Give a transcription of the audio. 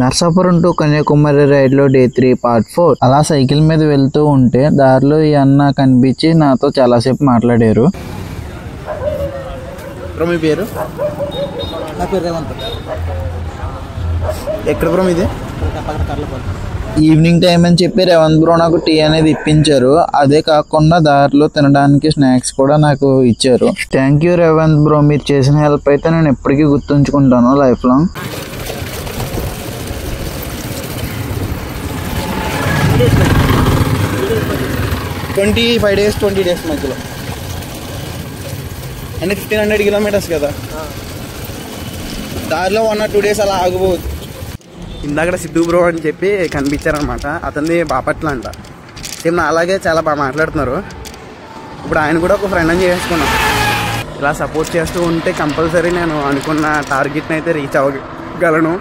Narsapuram to Kanyakumari రైడ్లో day 3 part 4. అలా cycle మీద వెళ్తూ ఉంటే దారిలో ఈ అన్న కనిపించి నాతో చాలాసేపు మాట్లాడారు. మీ పేరు? నా పేరు రేవంత్. ఎక్కడ బ్రో ఇది? ఈవినింగ్ టైం అని చెప్పి రేవంత్ బ్రో నాకు టీ అనేది ఇప్పించారు. అదే కాకుండా దారిలో తినడానికి స్నాక్స్ కూడా నాకు ఇచ్చారు. థ్యాంక్ యూ రేవంత్ బ్రో, మీరు చేసిన హెల్ప్ అయితే నేను ఎప్పటికీ గుర్తుంచుకుంటాను లైఫ్ లాంగ్. 25 days 20 days మధ్యలో అంటే 1500 kilometers కదా. దారిలో 1 or 2 days అలా ఆగిపోవచ్చు. ఇందాక సిద్ధు బ్రో అని చెప్పి కనిపించారనమాట. అతనిది బాపట్ల అంట. సేమ్ నా అలాగే చాలా బాగా మాట్లాడుతున్నారు. ఇప్పుడు ఆయన కూడా ఒక ఫ్రెండ్ అని చేసుకున్నాం. ఇలా సపోర్ట్ చేస్తూ ఉంటే కంపల్సరీ నేను అనుకున్న టార్గెట్ని అయితే రీచ్ అవ్వగలను.